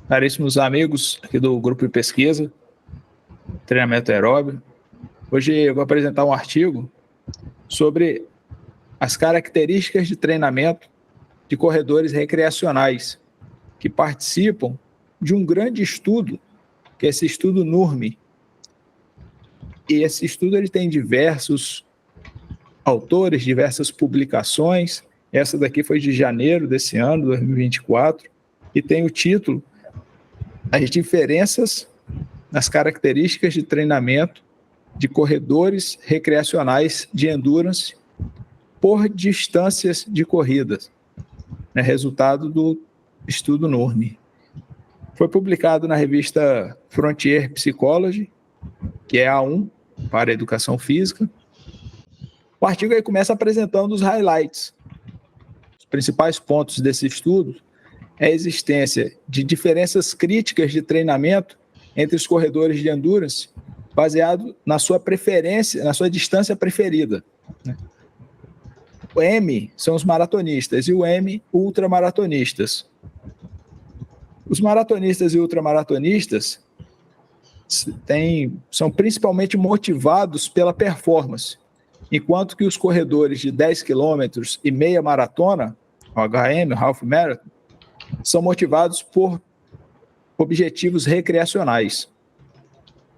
caríssimos amigos aqui do grupo de pesquisa, treinamento aeróbio. Hoje eu vou apresentar um artigo sobre as características de treinamento de corredores recreacionais que participam de um grande estudo, que é esse estudo NURME. E esse estudo ele tem diversos autores, diversas publicações. Essa daqui foi de janeiro desse ano, 2024, e tem o título As diferenças nas características de treinamento de corredores recreacionais de endurance por distâncias de corridas, resultado do estudo NURME. Foi publicado na revista Frontier Psychology, que é A1 para a educação física. O artigo aí começa apresentando os highlights. Os principais pontos desse estudo é a existência de diferenças críticas de treinamento entre os corredores de endurance, baseado na sua preferência, na sua distância preferida. O M são os maratonistas e o M, ultramaratonistas. Os maratonistas e ultramaratonistas são principalmente motivados pela performance, enquanto que os corredores de 10 km e meia maratona, o HM, o Half Marathon, são motivados por objetivos recreacionais,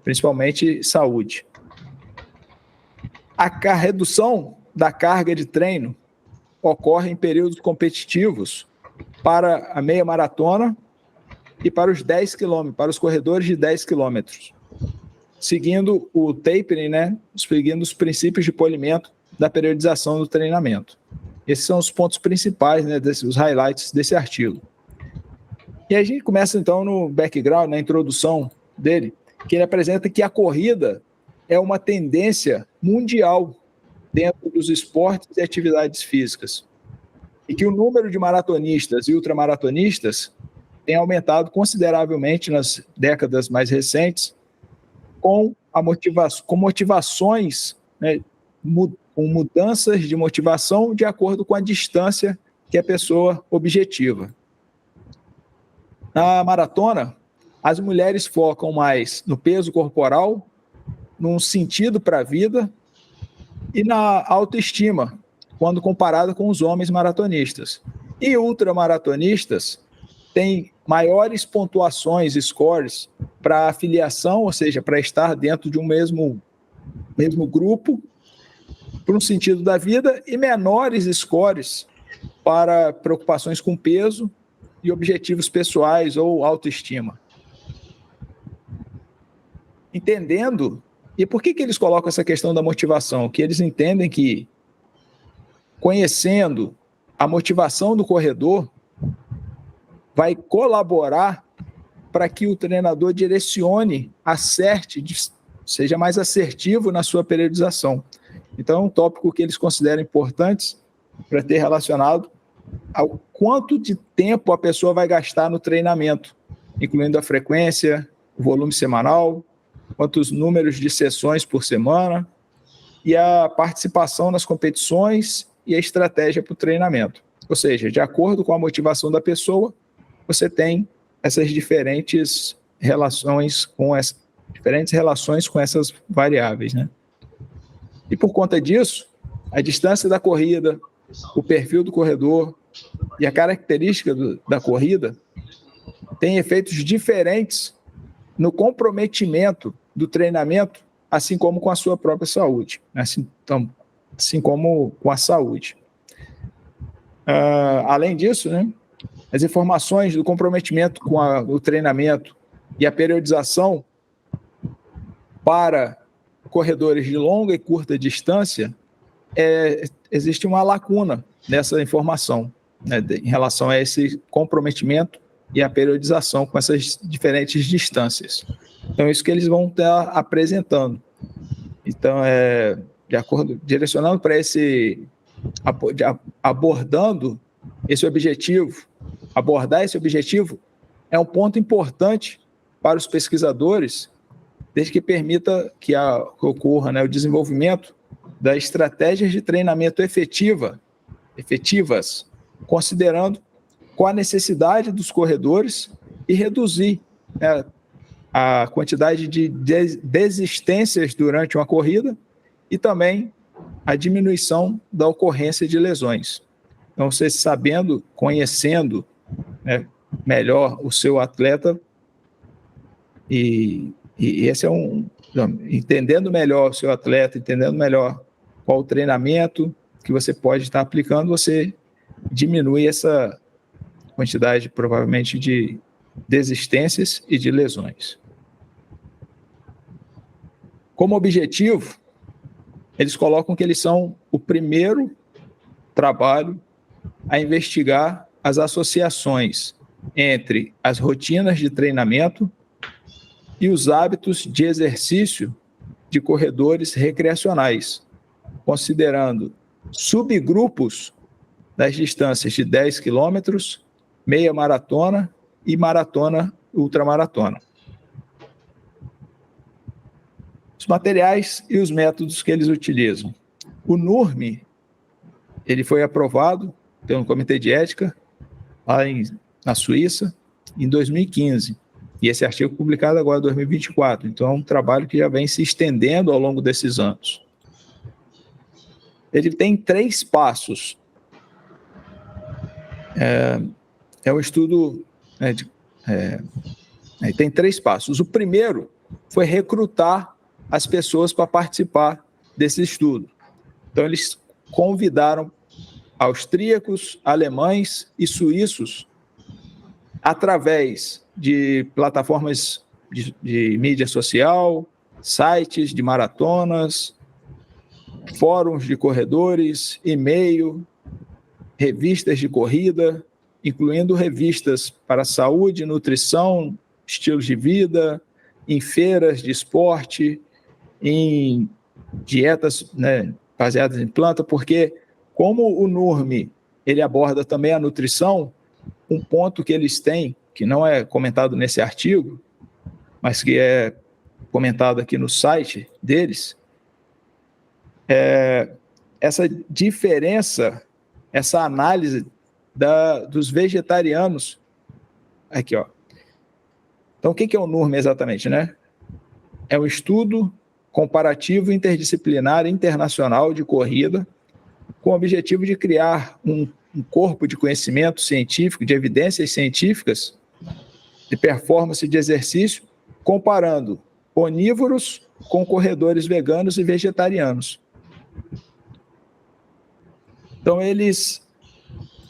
principalmente saúde. A redução da carga de treino ocorre em períodos competitivos para a meia maratona e para os 10 km, para os corredores de 10 km, seguindo o tapering, seguindo os princípios de polimento da periodização do treinamento. Esses são os pontos principais, os highlights desse artigo. E a gente começa então no background, na introdução dele, que ele apresenta que a corrida é uma tendência mundial dentro dos esportes e atividades físicas, e que o número de maratonistas e ultramaratonistas tem aumentado consideravelmente nas décadas mais recentes, com motivações, com mudanças de motivação de acordo com a distância que a pessoa objetiva. Na maratona, as mulheres focam mais no peso corporal, num sentido para a vida e na autoestima, quando comparada com os homens maratonistas. E ultramaratonistas têm maiores pontuações, scores, para afiliação, ou seja, para estar dentro de um mesmo grupo, para um sentido da vida, e menores scores para preocupações com peso e objetivos pessoais ou autoestima. Entendendo, e por que eles colocam essa questão da motivação? Que eles entendem que, conhecendo a motivação do corredor, vai colaborar para que o treinador direcione, acerte, seja mais assertivo na sua periodização. Então, é um tópico que eles consideram importante para ter relacionado ao quanto de tempo a pessoa vai gastar no treinamento, incluindo a frequência, o volume semanal, quantos números de sessões por semana e a participação nas competições e a estratégia para o treinamento. Ou seja, de acordo com a motivação da pessoa, você tem essas diferentes relações com essas variáveis, E por conta disso, a distância da corrida, o perfil do corredor e a característica da corrida têm efeitos diferentes no comprometimento do treinamento, assim como com a sua própria saúde, assim como com a saúde. Além disso, as informações do comprometimento com o treinamento e a periodização para corredores de longa e curta distância, existe uma lacuna nessa informação, em relação a esse comprometimento e a periodização com essas diferentes distâncias. Então, isso que eles vão estar apresentando. Então, direcionando para abordando esse objetivo, abordar esse objetivo é um ponto importante para os pesquisadores, desde que permita que ocorra o desenvolvimento das estratégias de treinamento efetivas, considerando qual a necessidade dos corredores e reduzir, né, a quantidade de desistências durante uma corrida e também a diminuição da ocorrência de lesões. Então, você sabendo, conhecendo, né, melhor o seu atleta e esse é entendendo melhor o seu atleta, entendendo melhor qual o treinamento que você pode estar aplicando, você diminui essa quantidade, provavelmente, de desistências e de lesões. Como objetivo, eles colocam que eles são o primeiro trabalho a investigar as associações entre as rotinas de treinamento e os hábitos de exercício de corredores recreacionais, considerando subgrupos das distâncias de 10 quilômetros, meia maratona e maratona ultramaratona. Os materiais e os métodos que eles utilizam. O NURME, ele foi aprovado pelo Comitê de Ética lá na Suíça em 2015. E esse artigo publicado agora em 2024. Então, é um trabalho que já vem se estendendo ao longo desses anos. Ele tem 3 passos. É um estudo... tem 3 passos. O primeiro foi recrutar as pessoas para participar desse estudo. Então, eles convidaram austríacos, alemães e suíços através de plataformas de mídia social, sites de maratonas, fóruns de corredores, e-mail, revistas de corrida, incluindo revistas para saúde, nutrição, estilos de vida, em feiras de esporte, em dietas, né, baseadas em planta, porque como o NURME ele aborda também a nutrição, um ponto que eles têm, que não é comentado nesse artigo, mas que é comentado aqui no site deles, é essa diferença, essa análise dos vegetarianos. Aqui, ó. Então, o que é o NURME exatamente, né? É um estudo comparativo interdisciplinar internacional de corrida com o objetivo de criar um corpo de conhecimento científico, de evidências científicas de performance de exercício, comparando onívoros com corredores veganos e vegetarianos. Então, eles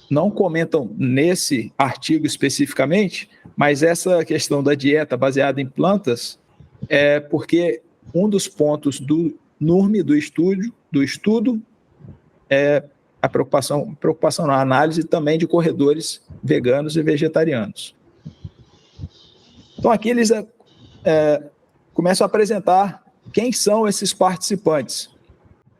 não comentam nesse artigo especificamente, mas essa questão da dieta baseada em plantas é porque um dos pontos do NURME, do estudo, é a preocupação na análise também de corredores veganos e vegetarianos. Então, aqui eles começam a apresentar quem são esses participantes.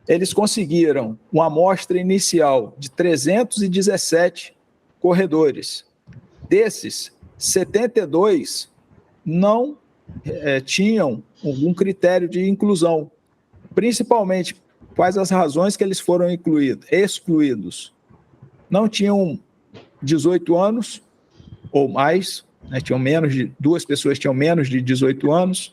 Eles conseguiram uma amostra inicial de 317 corredores. Desses, 72 não tinham algum critério de inclusão. Principalmente, quais as razões que eles foram excluídos? Não tinham 18 anos ou mais, né, duas pessoas tinham menos de 18 anos.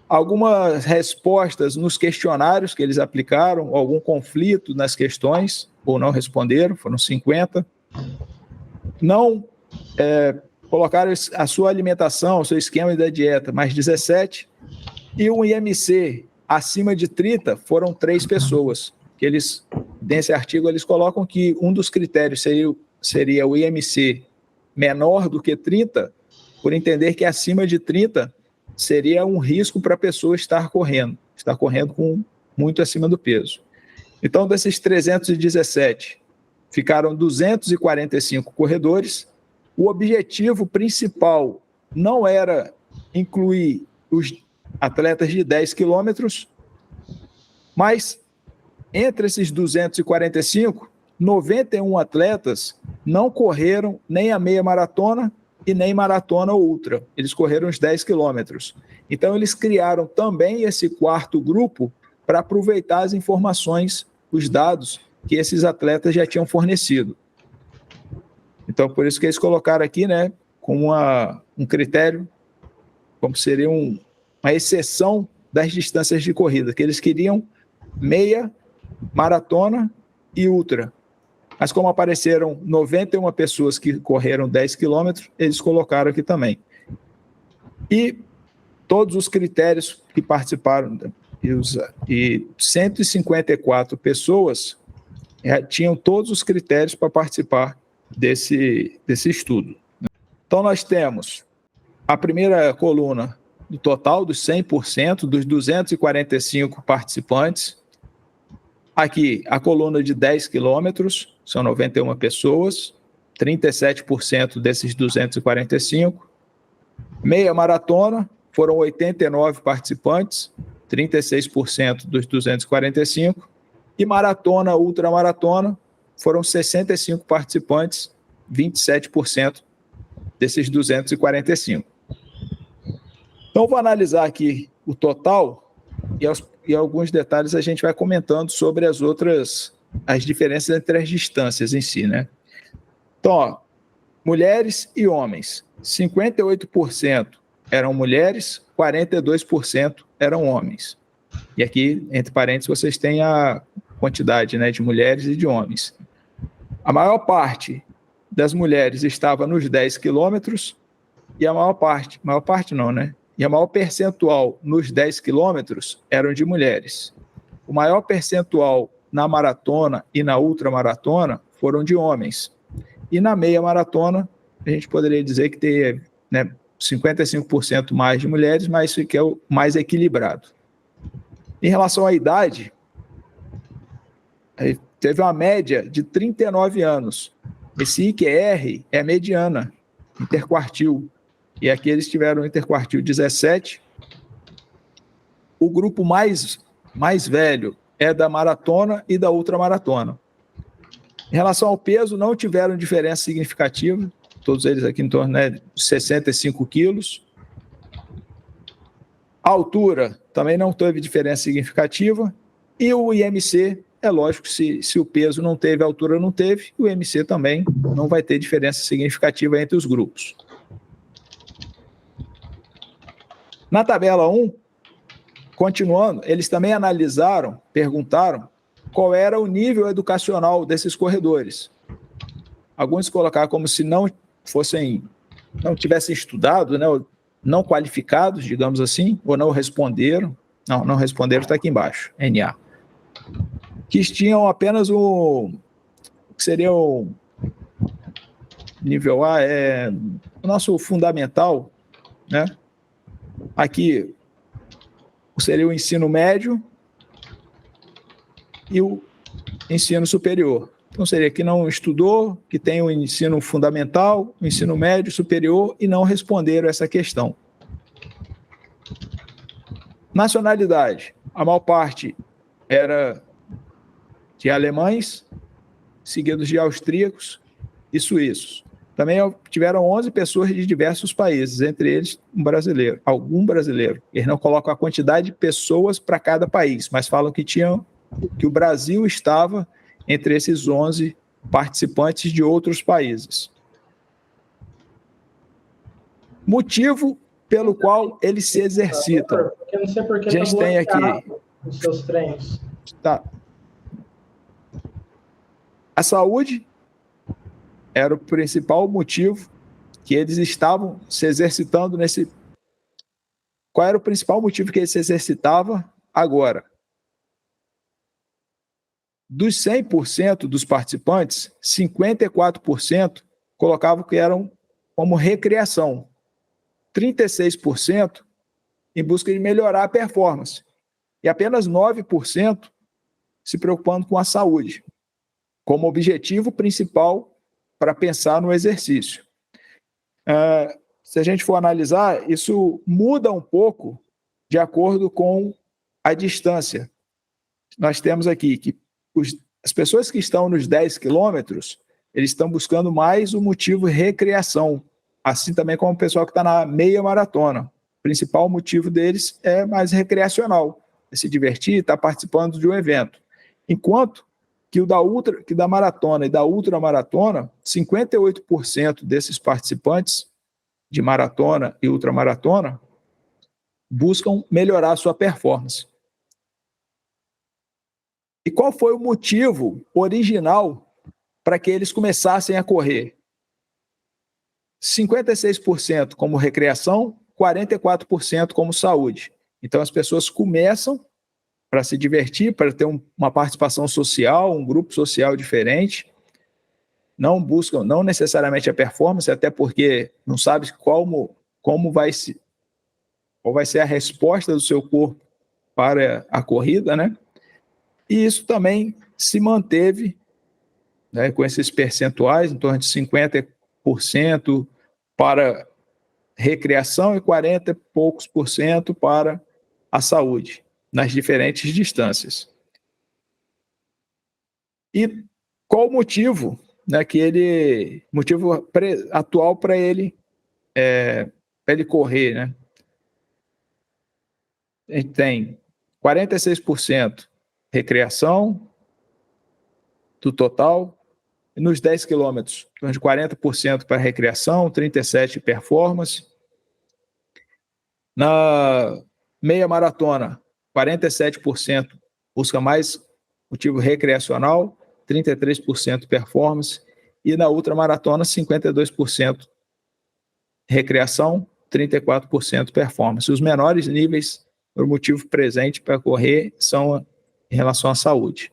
Algumas respostas nos questionários que eles aplicaram, algum conflito nas questões, ou não responderam, foram 50. Não colocaram a sua alimentação, o seu esquema da dieta, mais 17. E o IMC acima de 30 foram 3 pessoas. Que eles, nesse artigo, eles colocam que um dos critérios seria o IMC menor do que 30, por entender que acima de 30 seria um risco para a pessoa estar correndo com muito acima do peso. Então, desses 317, ficaram 245 corredores. O objetivo principal não era incluir os atletas de 10 quilômetros, mas entre esses 245, 91 atletas não correram nem a meia maratona e nem maratona ultra. Eles correram os 10 quilômetros. Então, eles criaram também esse quarto grupo para aproveitar as informações, os dados que esses atletas já tinham fornecido. Então, por isso que eles colocaram aqui, né, com um critério, como seria uma exceção das distâncias de corrida, que eles queriam meia, maratona e ultra. Mas como apareceram 91 pessoas que correram 10 quilômetros, eles colocaram aqui também. E todos os critérios que participaram, e 154 pessoas tinham todos os critérios para participar desse estudo. Então, nós temos a primeira coluna do total dos 100%, dos 245 participantes. Aqui, a coluna de 10 quilômetros, são 91 pessoas, 37% desses 245. Meia maratona, foram 89 participantes, 36% dos 245. E maratona, ultramaratona, foram 65 participantes, 27% desses 245. Então, vou analisar aqui o total e alguns detalhes a gente vai comentando sobre as diferenças entre as distâncias em si, né? Então, ó, mulheres e homens, 58% eram mulheres, 42% eram homens. E aqui, entre parênteses, vocês têm a quantidade, né, de mulheres e de homens. A maior parte das mulheres estava nos 10 quilômetros e a maior parte não, né? E a maior percentual nos 10 quilômetros eram de mulheres. O maior percentual na maratona e na ultramaratona foram de homens. E na meia maratona, a gente poderia dizer que tem, né, 55% mais de mulheres, mas isso aqui é o mais equilibrado. Em relação à idade, teve uma média de 39 anos. Esse IQR é mediana, interquartil. E aqui eles tiveram interquartil 17. O grupo mais velho é da maratona e da ultramaratona. Em relação ao peso, não tiveram diferença significativa, todos eles aqui em torno, né, de 65 quilos. A altura também não teve diferença significativa. E o IMC, é lógico, se o peso não teve, a altura não teve, o IMC também não vai ter diferença significativa entre os grupos. Na tabela 1, continuando, eles também analisaram, perguntaram qual era o nível educacional desses corredores. Alguns colocaram como se não tivessem estudado, né, não qualificados, digamos assim, ou não responderam. Não responderam, está aqui embaixo, NA. Que tinham apenas o que seria o nível A, o nosso fundamental, né? Aqui seria o ensino médio e o ensino superior. Então, seria que não estudou, que tem o ensino fundamental, o ensino médio, superior, e não responderam essa questão. Nacionalidade. A maior parte era de alemães, seguidos de austríacos e suíços. Também tiveram 11 pessoas de diversos países, entre eles algum brasileiro. Eles não colocam a quantidade de pessoas para cada país, mas falam que o Brasil estava entre esses 11 participantes de outros países. Motivo pelo qual eles se exercitam. Eu não sei porque a gente tem aqui os seus treinos. Tá. A saúde era o principal motivo que eles estavam se exercitando nesse... Qual era o principal motivo que eles se exercitavam agora? Dos 100% dos participantes, 54% colocavam que eram como recreação. 36% em busca de melhorar a performance. E apenas 9% se preocupando com a saúde, como objetivo principal para pensar no exercício. Se a gente for analisar, isso muda um pouco de acordo com a distância. Nós temos aqui que as pessoas que estão nos 10 quilômetros, eles estão buscando mais o motivo recreação, assim também como o pessoal que está na meia maratona. O principal motivo deles é mais recreacional, é se divertir, estar participando de um evento. Enquanto que da maratona e da ultramaratona, 58% desses participantes de maratona e ultramaratona buscam melhorar a sua performance. E qual foi o motivo original para que eles começassem a correr? 56% como recreação, 44% como saúde. Então as pessoas começam para se divertir, para ter uma participação social, um grupo social diferente. Não buscam, não necessariamente a performance, até porque não sabe qual vai ser a resposta do seu corpo para a corrida, né? E isso também se manteve, né, com esses percentuais, em torno de 50% para recreação e 40 e poucos por cento para a saúde, nas diferentes distâncias. E qual o motivo, né, motivo atual para ele correr, né? A gente tem 46% recreação do total, e nos 10 quilômetros, de 40% para recreação, 37% performance. Na meia maratona, 47% busca mais motivo recreacional, 33% performance, e na ultramaratona, 52% recreação, 34% performance. Os menores níveis, o motivo presente para correr, são em relação à saúde.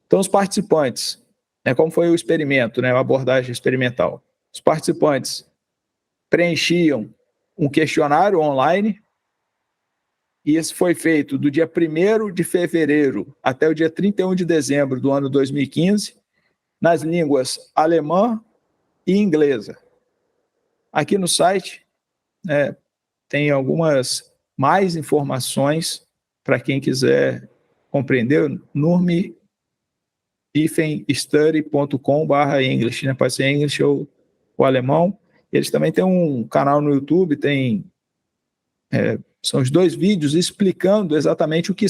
Então, os participantes, né, como foi o experimento, né, a abordagem experimental? Os participantes preenchiam um questionário online, e esse foi feito do dia 1º de fevereiro até o dia 31 de dezembro do ano 2015, nas línguas alemã e inglesa. Aqui no site, tem algumas mais informações para quem quiser compreender, nurmi-study.com/english, né? Pode ser English ou alemão. Eles também têm um canal no YouTube, são os 2 vídeos explicando exatamente o que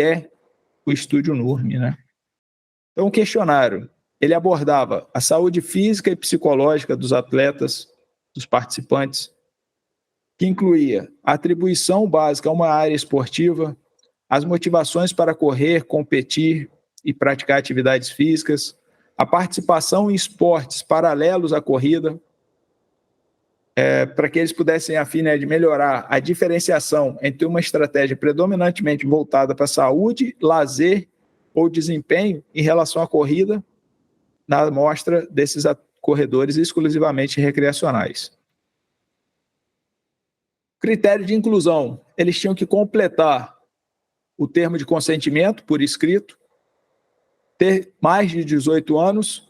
é o Estúdio NURMI, né? Então, o questionário, ele abordava a saúde física e psicológica dos atletas, dos participantes, que incluía a atribuição básica a uma área esportiva, as motivações para correr, competir e praticar atividades físicas, a participação em esportes paralelos à corrida, para que eles pudessem, a fim, né, de melhorar a diferenciação entre uma estratégia predominantemente voltada para saúde, lazer ou desempenho em relação à corrida, na amostra desses corredores exclusivamente recreacionais. Critério de inclusão, eles tinham que completar o termo de consentimento por escrito, ter mais de 18 anos,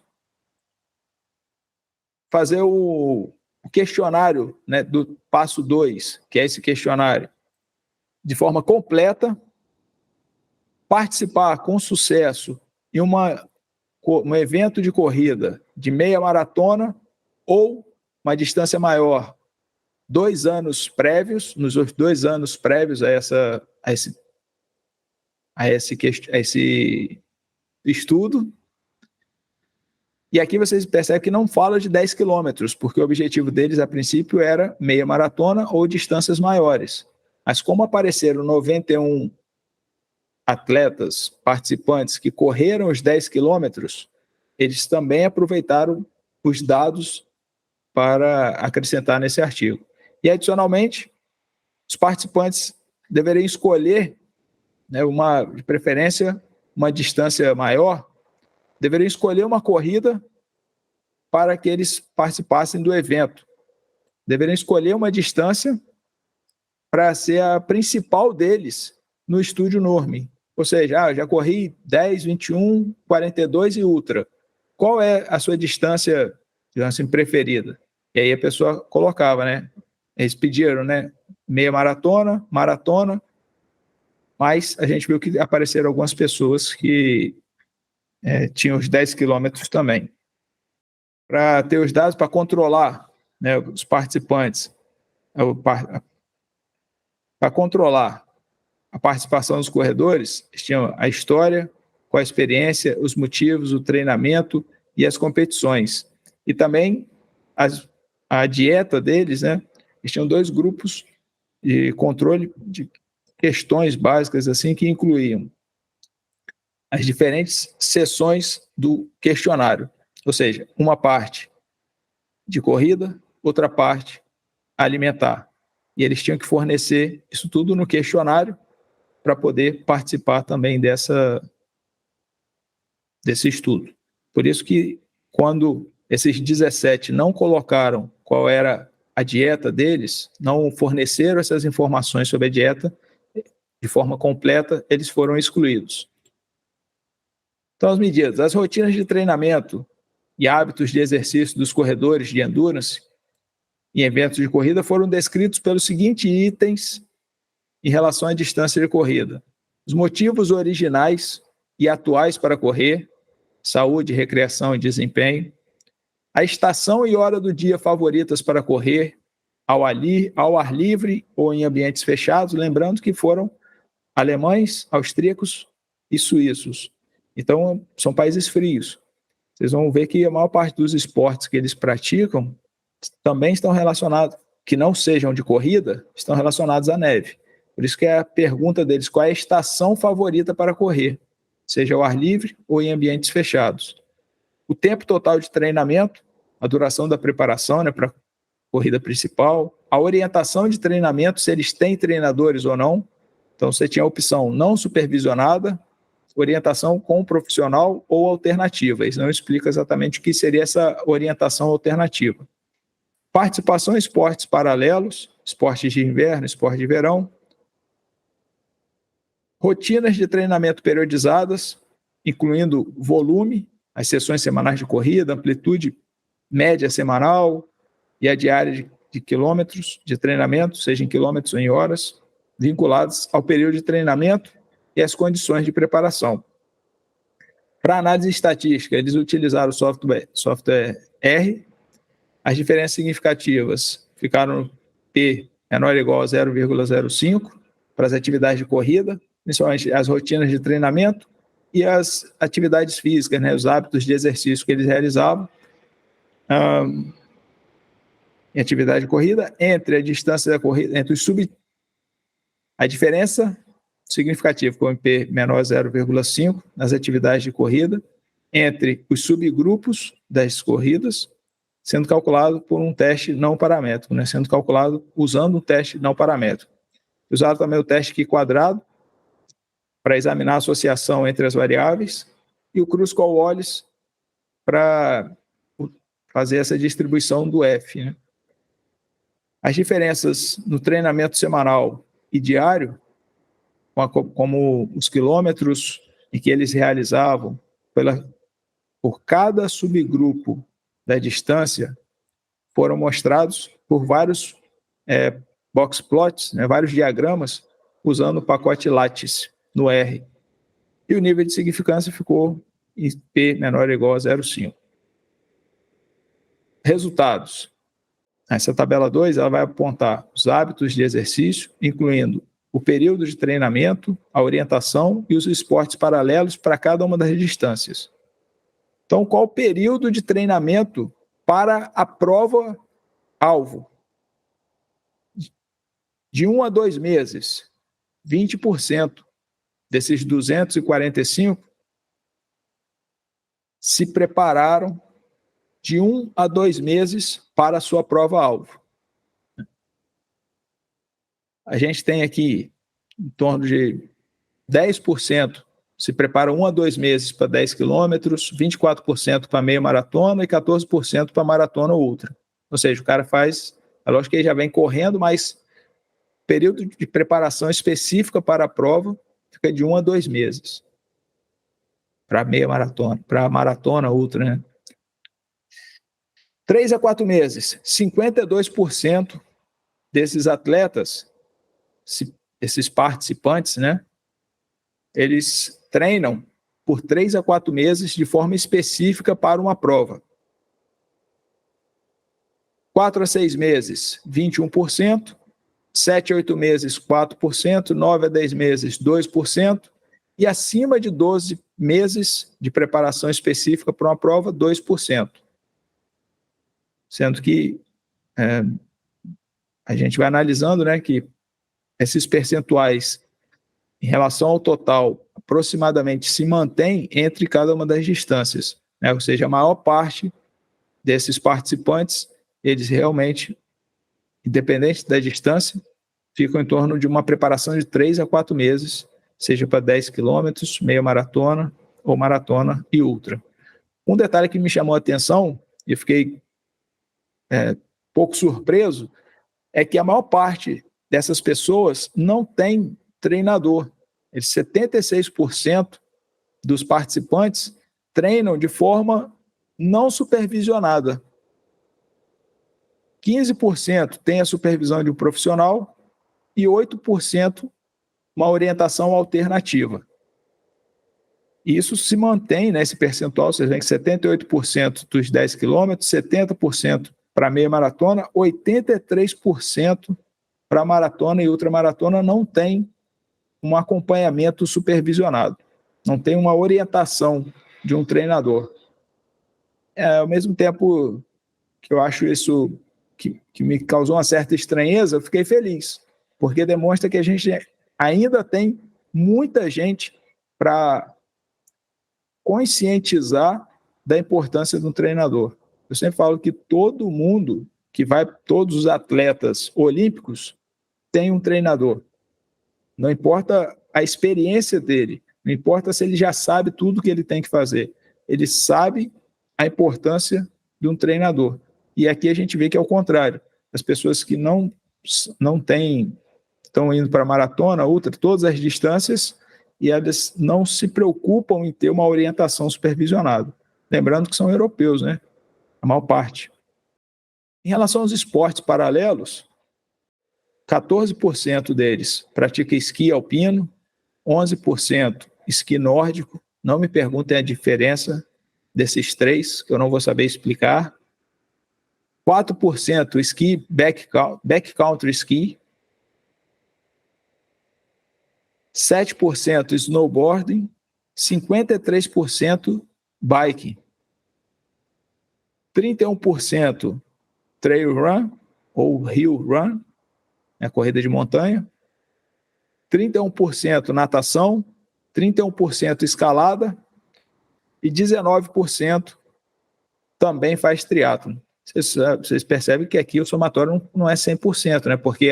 fazer o questionário, né, do passo 2, que é esse questionário, de forma completa, participar com sucesso em um evento de corrida de meia maratona ou uma distância maior, 2 anos prévios, nos 2 anos prévios a esse estudo. E aqui vocês percebem que não fala de 10 quilômetros, porque o objetivo deles, a princípio, era meia maratona ou distâncias maiores. Mas como apareceram 91 atletas, participantes, que correram os 10 quilômetros, eles também aproveitaram os dados para acrescentar nesse artigo. E, adicionalmente, os participantes deveriam escolher, né, de preferência, uma distância maior, deveriam escolher uma corrida para que eles participassem do evento. Deveriam escolher uma distância para ser a principal deles no Estúdio NURMI. Ou seja, já corri 10, 21, 42 e ultra. Qual é a sua distância, digamos assim, preferida? E aí a pessoa colocava, né? Eles pediram, né? Meia maratona, mas a gente viu que apareceram algumas pessoas que tinham os 10 quilômetros também. Para ter os dados, para controlar, né, os participantes, para controlar a participação dos corredores, eles tinham a história, qual a experiência, os motivos, o treinamento e as competições. E também as a dieta deles, né? Eles tinham 2 grupos de controle de questões básicas assim que incluíam as diferentes seções do questionário, ou seja, uma parte de corrida, outra parte alimentar. E eles tinham que fornecer isso tudo no questionário para poder participar também desse estudo. Por isso que quando esses 17 não colocaram qual era a dieta deles, não forneceram essas informações sobre a dieta de forma completa, eles foram excluídos. Então, as medidas, as rotinas de treinamento e hábitos de exercício dos corredores de endurance em eventos de corrida foram descritos pelos seguintes itens em relação à distância de corrida: os motivos originais e atuais para correr, saúde, recreação e desempenho, a estação e hora do dia favoritas para correr, ao ar livre ou em ambientes fechados, lembrando que foram alemães, austríacos e suíços. Então, são países frios. Vocês vão ver que a maior parte dos esportes que eles praticam também estão relacionados, que não sejam de corrida, estão relacionados à neve. Por isso que é a pergunta deles: qual é a estação favorita para correr, seja ao ar livre ou em ambientes fechados. O tempo total de treinamento, a duração da preparação, né, para a corrida principal, a orientação de treinamento, se eles têm treinadores ou não. Então, você tinha a opção não supervisionada, orientação com um profissional ou alternativa. Eles não explicam exatamente o que seria essa orientação alternativa. Participação em esportes paralelos, esportes de inverno, esporte de verão. Rotinas de treinamento periodizadas, incluindo volume, as sessões semanais de corrida, amplitude média semanal e a diária de quilômetros de treinamento, seja em quilômetros ou em horas, vinculados ao período de treinamento e às condições de preparação. Para análise estatística, eles utilizaram o software R. As diferenças significativas ficaram P menor ou igual a 0,05 para as atividades de corrida, principalmente as rotinas de treinamento e as atividades físicas, né, os hábitos de exercício que eles realizavam em atividade de corrida, entre a distância da corrida, entre os a diferença significativa com P menor a 0,5 nas atividades de corrida, entre os subgrupos das corridas, sendo calculado por um teste não paramétrico, né, sendo calculado usando um teste não paramétrico. Usaram também o teste Q quadrado para examinar a associação entre as variáveis e o Kruskal-Wallis para fazer essa distribuição do F, né? As diferenças no treinamento semanal e diário, como os quilômetros em que eles realizavam por cada subgrupo da distância, foram mostrados por vários box plots, né, vários diagramas, usando o pacote Lattice no R. E o nível de significância ficou em P menor ou igual a 0,5. Resultados. Essa tabela 2 ela vai apontar os hábitos de exercício, incluindo o período de treinamento, a orientação e os esportes paralelos para cada uma das distâncias. Então, qual o período de treinamento para a prova-alvo? De 1 a 2 meses, 20% desses 245 se prepararam de 1 a 2 meses para a sua prova-alvo. A gente tem aqui em torno de 10% se prepara 1 a 2 meses para 10 quilômetros, 24% para meia maratona e 14% para maratona ou ultra. Ou seja, o cara faz, é lógico que ele já vem correndo, mas período de preparação específica para a prova fica de 1 a 2 meses. Para meia maratona, para maratona ultra, né? 3 a 4 meses, 52% desses atletas, esses participantes, né, eles treinam por 3 a 4 meses de forma específica para uma prova. 4 a 6 meses, 21%, 7 a 8 meses, 4%, 9 a 10 meses, 2%, e acima de 12 meses de preparação específica para uma prova, 2%. Sendo que a gente vai analisando, né, que esses percentuais em relação ao total aproximadamente se mantém entre cada uma das distâncias, né? Ou seja, a maior parte desses participantes, eles realmente, independente da distância, ficam em torno de uma preparação de 3 a 4 meses, seja para 10 quilômetros, meia maratona ou maratona e ultra. Um detalhe que me chamou a atenção, e eu fiquei pouco surpreso, é que a maior parte dessas pessoas não tem treinador. 76% dos participantes treinam de forma não supervisionada. 15% tem a supervisão de um profissional e 8% uma orientação alternativa. E isso se mantém nesse percentual, vocês veem que 78% dos 10 quilômetros, 70% para meia maratona, 83% para maratona e ultramaratona não tem um acompanhamento supervisionado, não tem uma orientação de um treinador. Ao mesmo tempo que eu acho isso que me causou uma certa estranheza, eu fiquei feliz, porque demonstra que a gente ainda tem muita gente para conscientizar da importância de um treinador. Eu sempre falo que todo mundo que vai, todos os atletas olímpicos tem um treinador. Não importa a experiência dele, não importa se ele já sabe tudo o que ele tem que fazer. Ele sabe a importância de um treinador. E aqui a gente vê que é o contrário. As pessoas que não têm, estão indo para maratona, ultra, todas as distâncias, e elas não se preocupam em ter uma orientação supervisionada. Lembrando que são europeus, né? A maior parte. Em relação aos esportes paralelos, 14% deles pratica esqui alpino, 11% esqui nórdico. Não me perguntem a diferença desses três, que eu não vou saber explicar. 4% esqui backcountry ski. 7% snowboarding, 53% bike. 31% trail run ou hill run, corrida de montanha, 31% natação, 31% escalada e 19% também faz triatlon. Vocês percebem que aqui o somatório não é 100%, né? Porque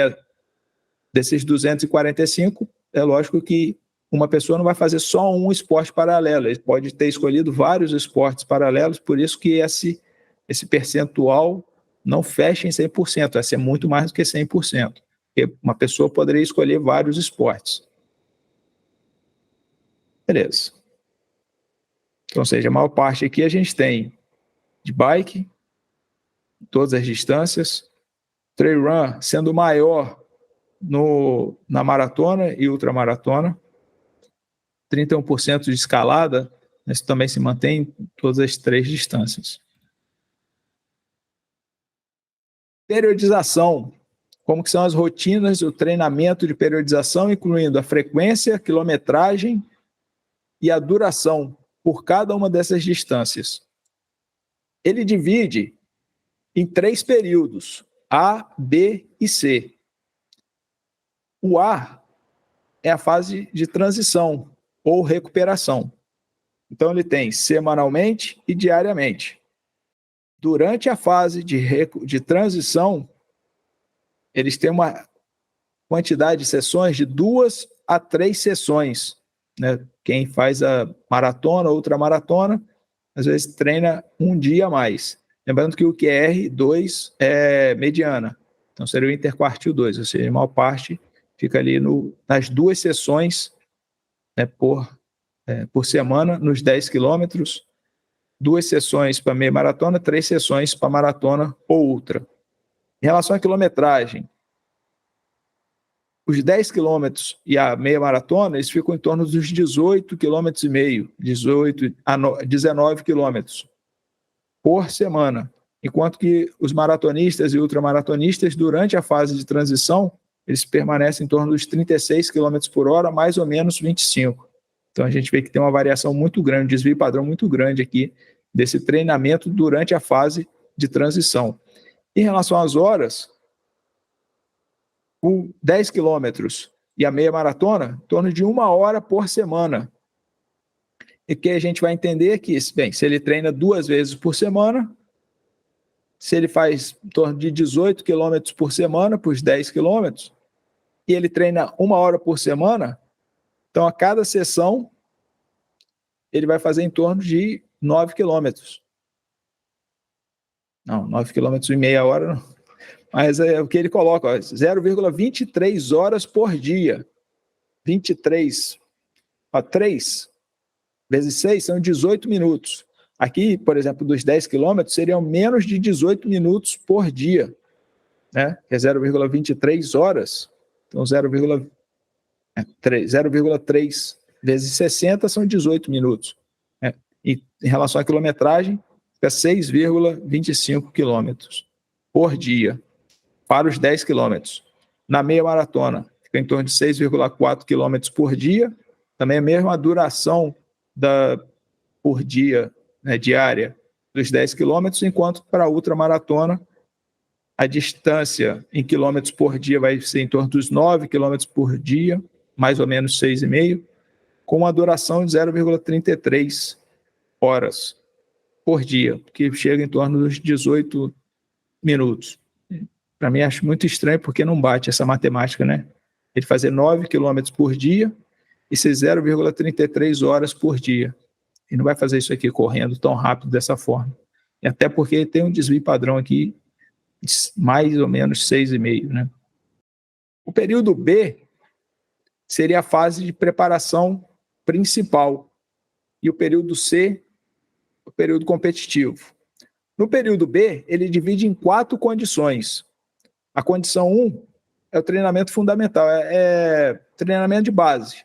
desses 245, é lógico que uma pessoa não vai fazer só um esporte paralelo, ele pode ter escolhido vários esportes paralelos, por isso que esse percentual não fecha em 100%, vai ser muito mais do que 100%. Porque uma pessoa poderia escolher vários esportes. Beleza. Então, ou seja, a maior parte aqui a gente tem de bike, todas as distâncias, trail run sendo maior na maratona e ultramaratona, 31% de escalada, mas também se mantém em todas as três distâncias. Periodização. Como que são as rotinas do treinamento de periodização, incluindo a frequência, quilometragem e a duração por cada uma dessas distâncias. Ele divide em 3 períodos, A, B e C. O A é a fase de transição ou recuperação. Então, ele tem semanalmente e diariamente. Durante a fase de transição, eles têm uma quantidade de sessões de 2 a 3 sessões. Né? Quem faz a maratona ou ultramaratona, às vezes treina um dia a mais. Lembrando que o QR2 é mediana, então seria o interquartil 2, ou seja, a maior parte fica ali nas 2 sessões, né, por semana, nos 10 quilômetros, 2 sessões para meia maratona, 3 sessões para maratona ou ultra. Em relação à quilometragem, os 10 quilômetros e a meia maratona, eles ficam em torno dos 18 quilômetros e meio, 18 a 19 quilômetros por semana, enquanto que os maratonistas e ultramaratonistas, durante a fase de transição, eles permanecem em torno dos 36 km por hora, mais ou menos 25. Então a gente vê que tem uma variação muito grande, um desvio padrão muito grande aqui desse treinamento durante a fase de transição. Em relação às horas, o 10 quilômetros e a meia maratona, em torno de 1 hora por semana. E que a gente vai entender que, bem, se ele treina 2 vezes por semana, se ele faz em torno de 18 quilômetros por semana, por 10 quilômetros, e ele treina 1 hora por semana, então a cada sessão ele vai fazer em torno de 9 quilômetros. Não, 9 quilômetros em meia hora não. Mas é o que ele coloca, 0,23 horas por dia. 23, 3 vezes 6 são 18 minutos. Aqui, por exemplo, dos 10 quilômetros, seriam menos de 18 minutos por dia, né? Que é 0,23 horas. Então, 0,3 vezes 60 são 18 minutos. Né? E em relação à quilometragem, fica 6,25 quilômetros por dia para os 10 quilômetros. Na meia maratona, fica em torno de 6,4 quilômetros por dia. Também a mesma duração por dia, né, diária, dos 10 quilômetros, enquanto para a ultramaratona, a distância em quilômetros por dia vai ser em torno dos 9 quilômetros por dia, mais ou menos 6,5, com uma duração de 0,33 horas por dia, que chega em torno dos 18 minutos. Para mim, acho muito estranho, porque não bate essa matemática, né? Ele fazer 9 quilômetros por dia e ser 0,33 horas por dia. E não vai fazer isso aqui correndo tão rápido dessa forma. E até porque tem um desvio padrão aqui de mais ou menos 6,5, né? O período B seria a fase de preparação principal. E o período C, o período competitivo. No período B, ele divide em 4 condições. A condição 1 é o treinamento fundamental, é treinamento de base,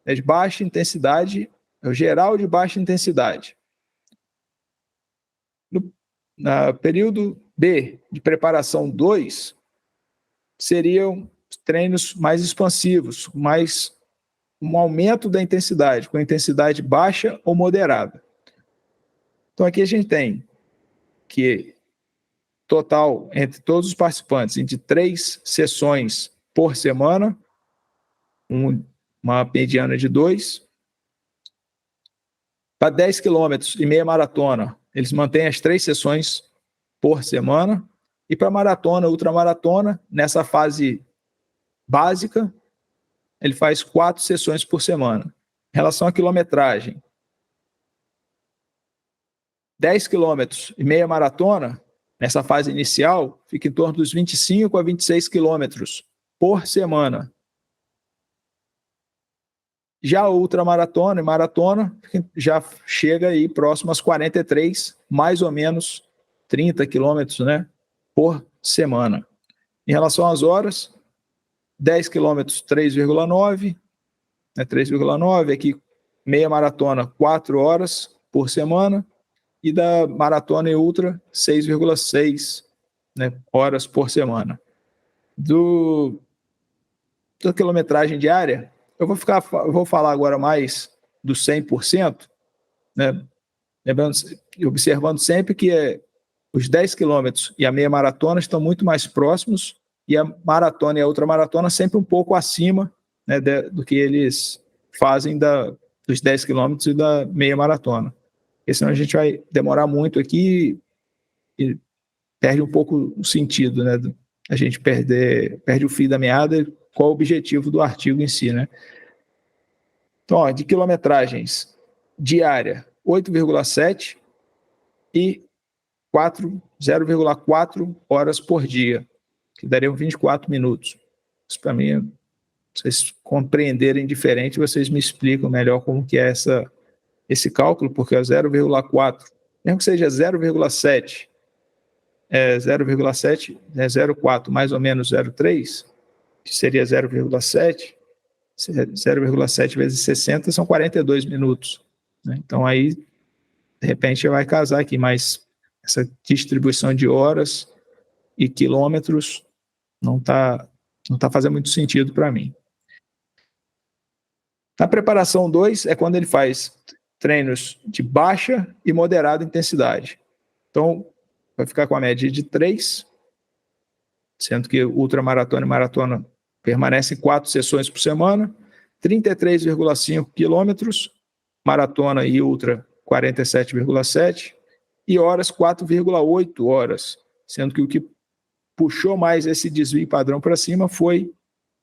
é de baixa intensidade, é o geral de baixa intensidade. No período B, de preparação 2, seriam treinos mais expansivos, mais um aumento da intensidade, com intensidade baixa ou moderada. Então aqui a gente tem que total entre todos os participantes, entre 3 sessões por semana, uma mediana de 2. Para 10 quilômetros e meia maratona, eles mantêm as 3 sessões por semana. E para maratona, ultramaratona, nessa fase básica, ele faz 4 sessões por semana. Em relação à quilometragem, 10 quilômetros e meia maratona, nessa fase inicial, fica em torno dos 25 a 26 quilômetros por semana. Já a ultramaratona e maratona já chega aí próximo aos 43, mais ou menos 30 quilômetros, né, por semana. Em relação às horas, 10 quilômetros, 3,9, né, 3,9, aqui meia maratona, 4 horas por semana, e da maratona e ultra, 6,6, né, horas por semana. Da quilometragem diária, eu vou falar agora mais do 100%, né, observando sempre que os 10 quilômetros e a meia maratona estão muito mais próximos, e a maratona e a ultramaratona sempre um pouco acima, né, do que eles fazem dos 10 quilômetros e da meia maratona. Porque senão a gente vai demorar muito aqui e perde um pouco o sentido, né? A gente perde o fio da meada, qual o objetivo do artigo em si, né? Então, ó, de quilometragens diária, 8,7 e 0,4 horas por dia, que dariam 24 minutos. Isso para mim, vocês compreenderem diferente, vocês me explicam melhor como que é esse cálculo, porque é 0,4, mesmo que seja 0,7, 0,7, 0,4 mais ou menos 0,3, que seria 0,7, 0,7 vezes 60 são 42 minutos. Né? Então aí, de repente, vai casar aqui, mas essa distribuição de horas e quilômetros não tá fazendo muito sentido para mim. Na preparação 2 é quando ele faz treinos de baixa e moderada intensidade. Então, vai ficar com a média de 3, sendo que ultramaratona e maratona permanecem 4 sessões por semana, 33,5 quilômetros, maratona e ultra 47,7, e horas 4,8 horas, sendo que o que puxou mais esse desvio padrão para cima foi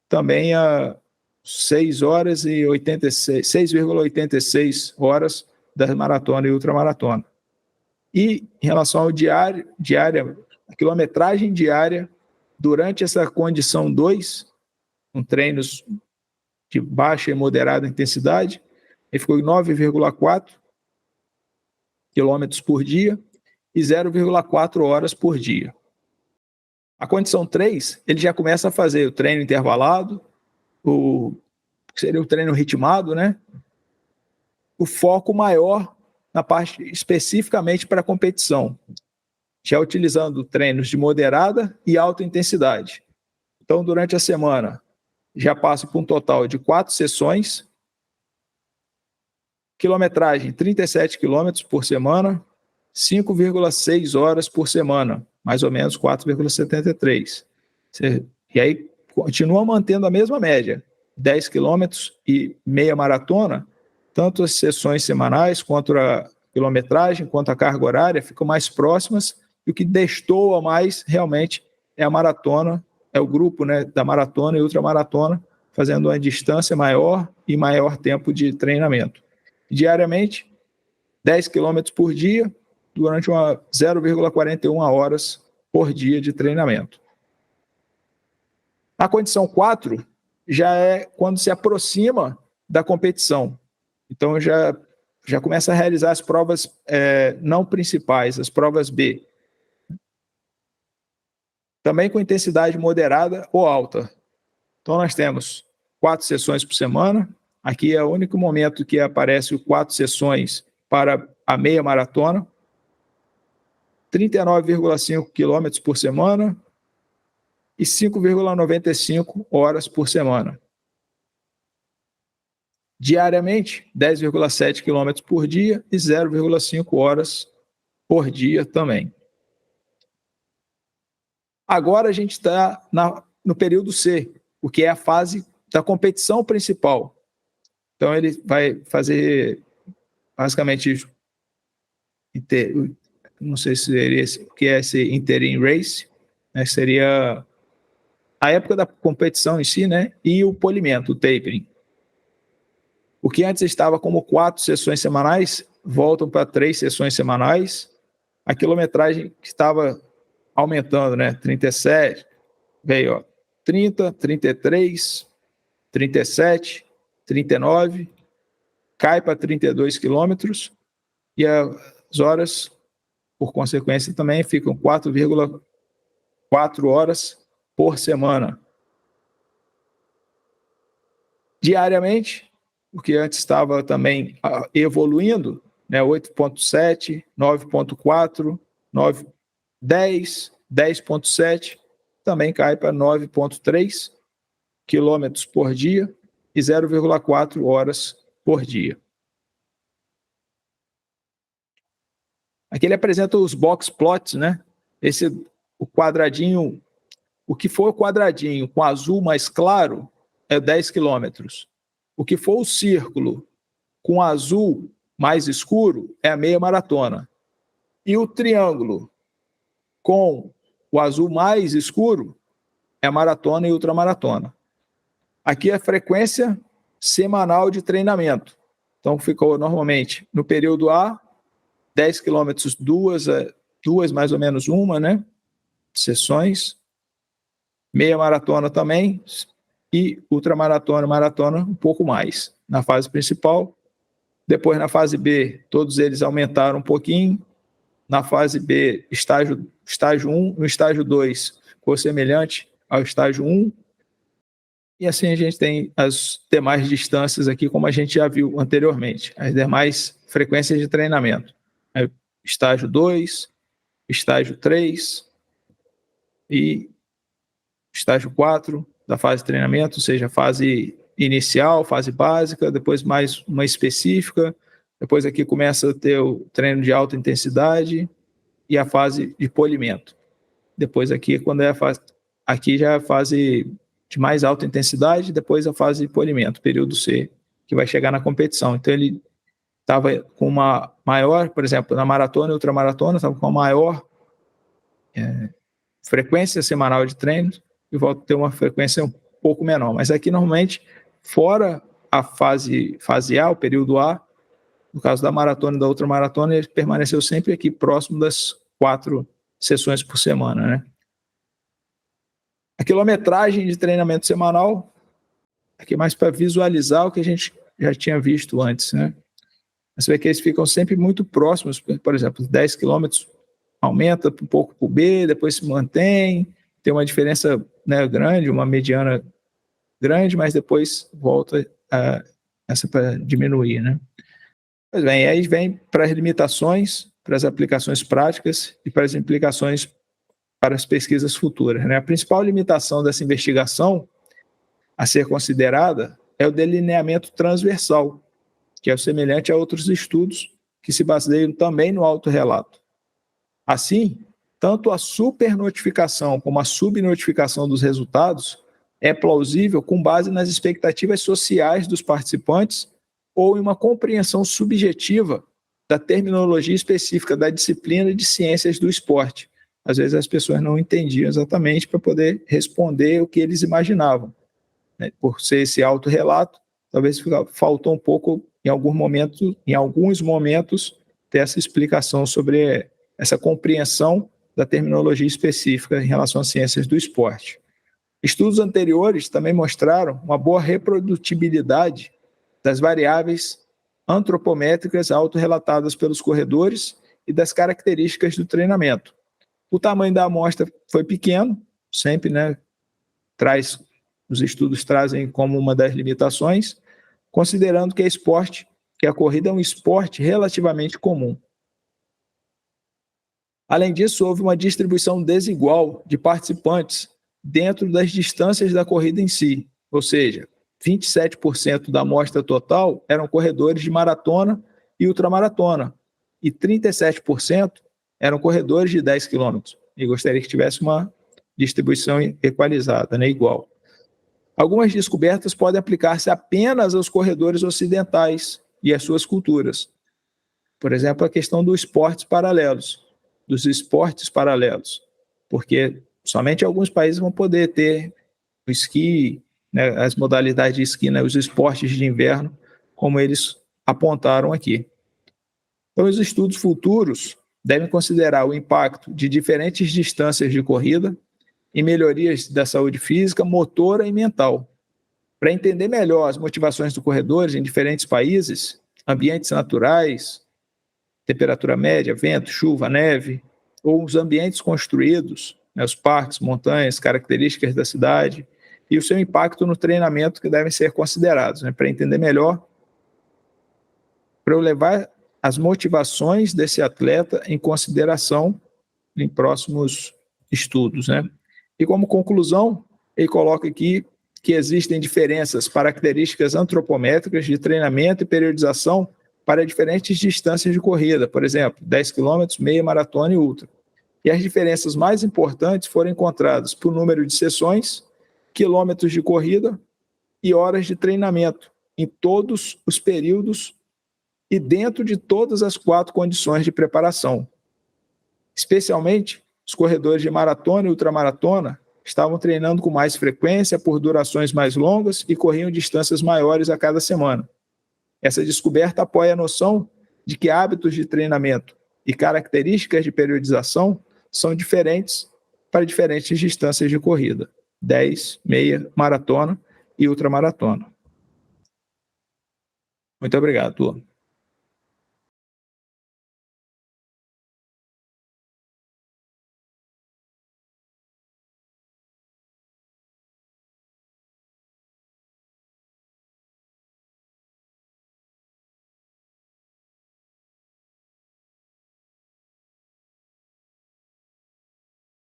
também a 6,86 horas da maratona e ultramaratona. E em relação ao diária, a quilometragem diária, durante essa condição 2, com treinos de baixa e moderada intensidade, ele ficou em 9,4 quilômetros por dia e 0,4 horas por dia. A condição 3, ele já começa a fazer o treino intervalado, seria o treino ritmado, né? O foco maior na parte especificamente para a competição, já utilizando treinos de moderada e alta intensidade. Então, durante a semana, já passa por um total de 4 sessões, quilometragem 37 quilômetros por semana, 5,6 horas por semana, mais ou menos 4,73. E aí continua mantendo a mesma média, 10 quilômetros e meia maratona, tanto as sessões semanais quanto a quilometragem, quanto a carga horária ficam mais próximas, e o que destoa mais realmente é a maratona, é o grupo, né, da maratona e ultramaratona, fazendo uma distância maior e maior tempo de treinamento. Diariamente, 10 quilômetros por dia, durante 0,41 horas por dia de treinamento. A condição 4 já é quando se aproxima da competição. Então, já começa a realizar as provas não principais, as provas B. Também com intensidade moderada ou alta. Então, nós temos 4 sessões por semana. Aqui é o único momento que aparece 4 sessões para a meia maratona. 39,5 quilômetros por semana e 5,95 horas por semana. Diariamente, 10,7 quilômetros por dia e 0,5 horas por dia também. Agora a gente está no período C, o que é a fase da competição principal. Então ele vai fazer basicamente, não sei se seria o que é esse interim race, né, seria a época da competição em si, né, e o polimento, o tapering. O que antes estava como 4 sessões semanais, voltam para 3 sessões semanais. A quilometragem que estava aumentando, né, 37, veio, ó, 30, 33, 37, 39, cai para 32 quilômetros, e as horas, por consequência, também ficam 4,4 horas por semana. Diariamente, o que antes estava também evoluindo, né, 8,7, 9,4, 10, 10,7, também cai para 9,3 quilômetros por dia e 0,4 horas por dia. Aqui ele apresenta os box plots, né? O quadradinho, o que for o quadradinho com azul mais claro é 10 quilômetros. O que for o círculo com azul mais escuro é a meia maratona. E o triângulo com o azul mais escuro é a maratona e ultramaratona. Aqui é a frequência semanal de treinamento. Então ficou normalmente no período A, 10 quilômetros, duas mais ou menos uma, né? Sessões. Meia maratona também. E ultramaratona, maratona um pouco mais na fase principal. Depois na fase B, todos eles aumentaram um pouquinho. Na fase B, estágio 1, no estágio 2 ficou semelhante ao estágio 1. E assim a gente tem as demais distâncias aqui, como a gente já viu anteriormente, as demais frequências de treinamento. Estágio 2, estágio 3 e estágio 4 da fase de treinamento, ou seja, fase inicial, fase básica, depois mais uma específica, depois aqui começa a ter o treino de alta intensidade e a fase de polimento. Depois aqui, quando é aqui já é a fase de mais alta intensidade, depois a fase de polimento, período C, que vai chegar na competição. Então ele estava com uma maior, por exemplo, na maratona e ultramaratona, estava com uma maior frequência semanal de treinos e volta a ter uma frequência um pouco menor. Mas aqui, normalmente, fora a fase A, o período A, no caso da maratona e da ultramaratona, ele permaneceu sempre aqui próximo das 4 sessões por semana, né? A quilometragem de treinamento semanal, aqui mais para visualizar o que a gente já tinha visto antes, né? Você vê que eles ficam sempre muito próximos, por exemplo, 10 quilômetros aumenta um pouco para o B, depois se mantém, tem uma diferença, né, grande, uma mediana grande, mas depois volta essa para diminuir, né? Pois bem, aí vem para as limitações, para as aplicações práticas e para as implicações para as pesquisas futuras, né? A principal limitação dessa investigação a ser considerada é o delineamento transversal, que é semelhante a outros estudos que se baseiam também no autorrelato. Assim, tanto a supernotificação como a subnotificação dos resultados é plausível com base nas expectativas sociais dos participantes ou em uma compreensão subjetiva da terminologia específica da disciplina de ciências do esporte. Às vezes as pessoas não entendiam exatamente para poder responder o que eles imaginavam, né? Por ser esse autorrelato, talvez faltou um pouco, em alguns momentos, ter essa explicação sobre essa compreensão da terminologia específica em relação às ciências do esporte. Estudos anteriores também mostraram uma boa reprodutibilidade das variáveis antropométricas autorrelatadas pelos corredores e das características do treinamento. O tamanho da amostra foi pequeno, sempre, né, os estudos trazem como uma das limitações, considerando que a corrida é um esporte relativamente comum. Além disso, houve uma distribuição desigual de participantes dentro das distâncias da corrida em si, ou seja, 27% da amostra total eram corredores de maratona e ultramaratona, e 37% eram corredores de 10 quilômetros. E gostaria que tivesse uma distribuição equalizada, né, igual. Algumas descobertas podem aplicar-se apenas aos corredores ocidentais e às suas culturas. Por exemplo, a questão dos esportes paralelos, porque somente alguns países vão poder ter o esqui, né, as modalidades de esqui, né, os esportes de inverno, como eles apontaram aqui. Então, os estudos futuros devem considerar o impacto de diferentes distâncias de corrida em melhorias da saúde física, motora e mental. Para entender melhor as motivações dos corredores em diferentes países, ambientes naturais, temperatura média, vento, chuva, neve, ou os ambientes construídos, né, os parques, montanhas, características da cidade, e o seu impacto no treinamento que devem ser considerados, né, para entender melhor, para eu levar as motivações desse atleta em consideração em próximos estudos, né? E como conclusão, ele coloca aqui que existem diferenças características antropométricas de treinamento e periodização para diferentes distâncias de corrida, por exemplo, 10 km, meia maratona e ultra. E as diferenças mais importantes foram encontradas por número de sessões, quilômetros de corrida e horas de treinamento, em todos os períodos e dentro de todas as 4 condições de preparação. Especialmente, os corredores de maratona e ultramaratona estavam treinando com mais frequência, por durações mais longas e corriam distâncias maiores a cada semana. Essa descoberta apoia a noção de que hábitos de treinamento e características de periodização são diferentes para diferentes distâncias de corrida, 10, meia, maratona e ultramaratona. Muito obrigado, turma.